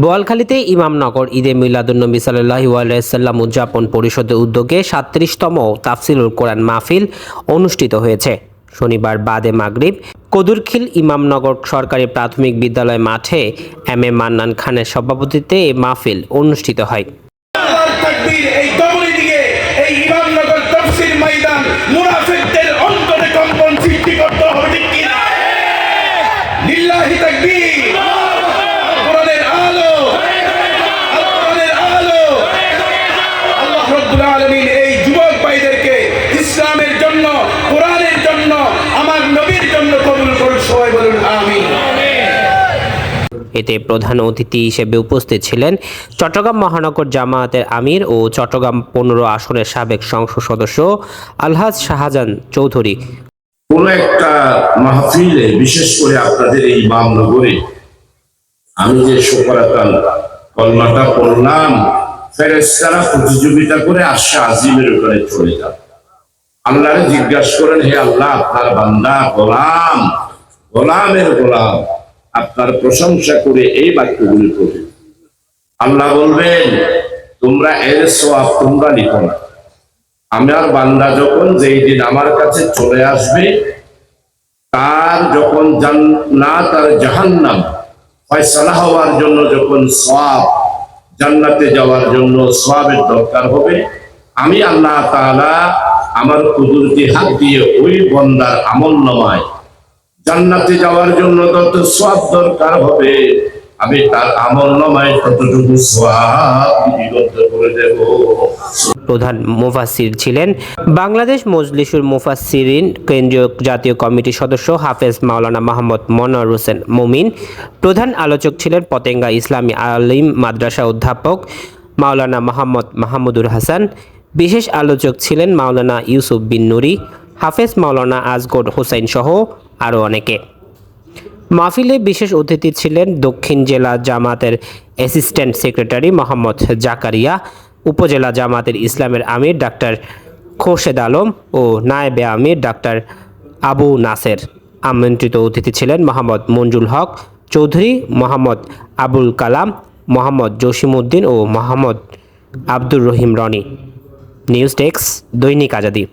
বোয়ালখালীতে ইমামনগর ঈদে মিলাদুন্নবী সাল্লাল্লাহু আলাইহি সাল্লাম উদযাপন পরিষদের উদ্যোগে ৩৭তম তাফসিরুল কোরআন মাহফিল অনুষ্ঠিত হয়েছে। শনিবার বাদে মাগরিব কদুরখিল ইমামনগর সরকারি প্রাথমিক বিদ্যালয় মাঠে এম এ মান্নান খানের সভাপতিত্বে এই মাহফিল অনুষ্ঠিত হয়। এই যুবক ভাইদেরকে ইসলামের জন্য, কোরআনের জন্য, আমার নবীর জন্য কবুল করুন, সবাই বলুন আমিন। এতে প্রধান অতিথি হিসেবে উপস্থিত ছিলেন চট্টগ্রাম মহানগর জামায়াতের আমির ও চট্টগ্রাম ১৫ আসনের সাবেক সংসদ সদস্য আলহাজ শাহজাহান চৌধুরী। কোন একটা মাহফিলে, বিশেষ করে আপনাদের এই ইমামনগরে আমি যে শোকরাতান কলমাটা পড়লাম, ফেরেশতারা প্রতিযোগিতা করে আরশে আজিমের উপরে চলে যান। আল্লাহরে জিজ্ঞাসা করেন, হে আল্লাহ, আপনার বান্দা গোলাম, গোলামের গোলাম আপনার প্রশংসা করে এই বাক্যগুলি পড়ে। আল্লাহ বলবেন, তোমরা এর সওয়াব তোমরা লিখো না। আমার বান্দা যখন যেই দিন আমার কাছে চলে আসবে, তার যখন জান্নাত আর জাহান্নাম ফয়সালা হওয়ার জন্য যখন সওয়াব, জান্নাতে যাওয়ার জন্য সওয়াবের দরকার হবে, আমি আল্লাহ তাআলা আমার কুদরতি হাত দিয়ে ওই বান্দার আমলনামায় জান্নাতে যাওয়ার জন্য যত সওয়াব দরকার হবে, আমি তার আমলনামায় ততটুকু সওয়াব লিপিবদ্ধ করে দেব। প্রধান মুফাসসির ছিলেন বাংলাদেশ মজলিসুল মুফাসসিরিন কেন্দ্রীয় জাতীয় কমিটির সদস্য হাফেজ মাওলানা মোহাম্মদ মনোয়ার হোসেন মুমিন। প্রধান আলোচক ছিলেন পতেঙ্গা ইসলামী আলিম মাদ্রাসা অধ্যাপক মাওলানা মোহাম্মদ মাহমুদুর হাসান। বিশেষ আলোচক ছিলেন মাওলানা ইউসুফ বিন নুরি, হাফেজ মাওলানা আজগর হোসেন সহ আরও অনেকে। মাহফিলে বিশেষ অতিথি ছিলেন দক্ষিণ জেলা জামাতের অ্যাসিস্ট্যান্ট সেক্রেটারি মোহাম্মদ জাকারিয়া, উপজেলা জামাতের ইসলামের আমির ডাক্তার খোরশেদ আলম ও নায়েবে আমির ডাক্তার আবু নাসের। আমন্ত্রিত অতিথি ছিলেন মোহাম্মদ মঞ্জুল হক চৌধুরী, মোহাম্মদ আবুল কালাম, মোহাম্মদ জসিমউদ্দিন ও মোহাম্মদ আব্দুর রহিম রনি। নিউজ ডেস্ক, দৈনিক আজাদী।